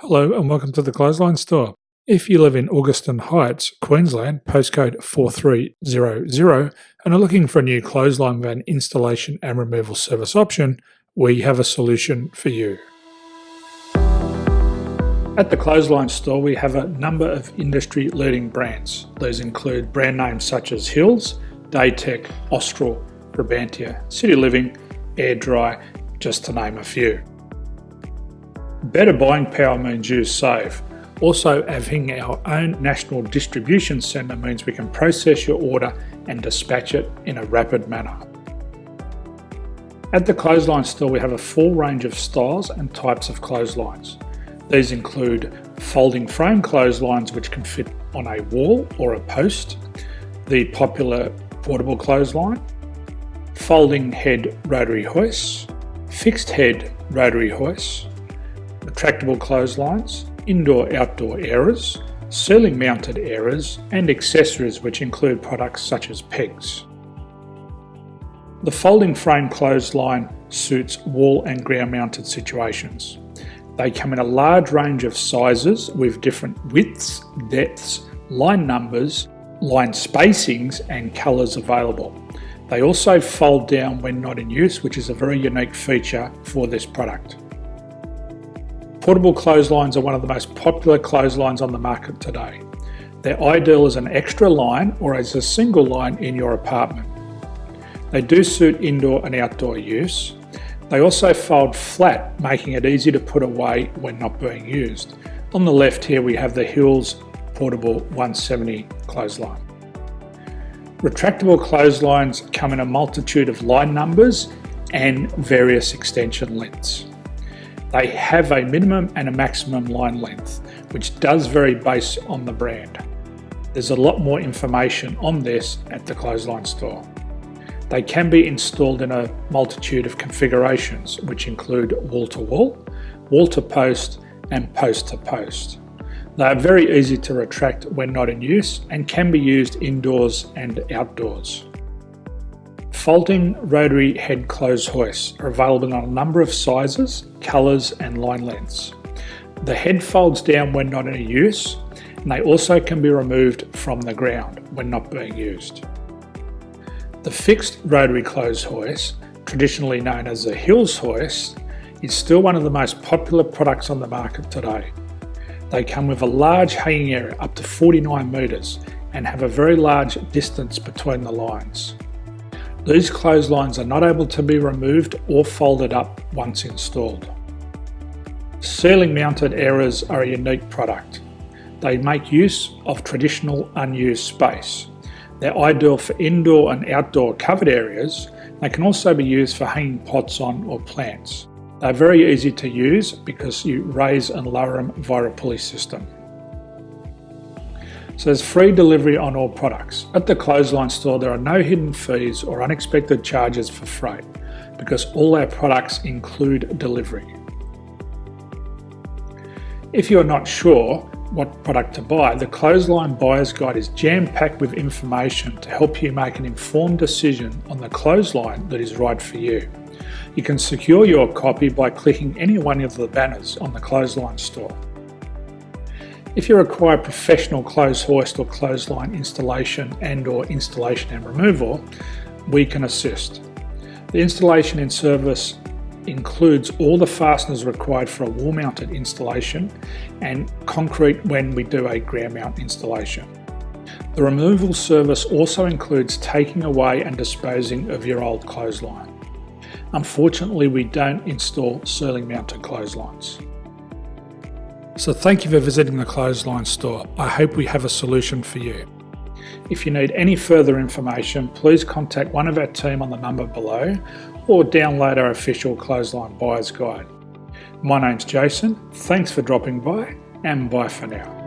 Hello and welcome to the Clothesline Store. If you live in Augustine Heights, Queensland, postcode 4300, and are looking for a new clothesline van installation and removal service option, we have a solution for you. At the Clothesline Store, we have a number of industry-leading brands. These include brand names such as Hills, Daytech, Austral, Brabantia, City Living, Air Dry, just to name a few. Better buying power means you save. Also, having our own national distribution centre means we can process your order and dispatch it in a rapid manner. At the Clothesline Store, we have a full range of styles and types of clotheslines. These include folding frame clotheslines which can fit on a wall or a post, the popular portable clothesline, folding head rotary hoists, fixed head rotary hoists, retractable clotheslines, indoor-outdoor airers, ceiling mounted airers, and accessories which include products such as pegs. The folding frame clothesline suits wall and ground mounted situations. They come in a large range of sizes with different widths, depths, line numbers, line spacings and colours available. They also fold down when not in use, which is a very unique feature for this product. Portable clotheslines are one of the most popular clotheslines on the market today. They're ideal as an extra line or as a single line in your apartment. They do suit indoor and outdoor use. They also fold flat, making it easy to put away when not being used. On the left here we have the Hills Portable 170 clothesline. Retractable clotheslines come in a multitude of line numbers and various extension lengths. They have a minimum and a maximum line length, which does vary based on the brand. There's a lot more information on this at the Clothesline Store. They can be installed in a multitude of configurations, which include wall-to-wall, wall-to-post, and post-to-post. They are very easy to retract when not in use and can be used indoors and outdoors. Folding rotary head clothes hoists are available in a number of sizes, colours and line lengths. The head folds down when not in use, and they also can be removed from the ground when not being used. The fixed rotary clothes hoist, traditionally known as the Hills hoist, is still one of the most popular products on the market today. They come with a large hanging area up to 49 metres and have a very large distance between the lines. These clotheslines are not able to be removed or folded up once installed. Ceiling mounted airers are a unique product. They make use of traditional unused space. They're ideal for indoor and outdoor covered areas. They can also be used for hanging pots on or plants. They're very easy to use because you raise and lower them via a pulley system. So there's free delivery on all products. At the Clothesline Store, there are no hidden fees or unexpected charges for freight because all our products include delivery. If you're not sure what product to buy, the Clothesline Buyer's Guide is jam-packed with information to help you make an informed decision on the clothesline that is right for you. You can secure your copy by clicking any one of the banners on the Clothesline Store. If you require professional clothes hoist or clothesline installation and/or installation and removal, we can assist. The installation and service includes all the fasteners required for a wall-mounted installation and concrete when we do a ground mount installation. The removal service also includes taking away and disposing of your old clothesline. Unfortunately, we don't install ceiling mounted clotheslines. So thank you for visiting the Clothesline Store. I hope we have a solution for you. If you need any further information, please contact one of our team on the number below or download our official Clothesline Buyer's Guide. My name's Jason, thanks for dropping by and bye for now.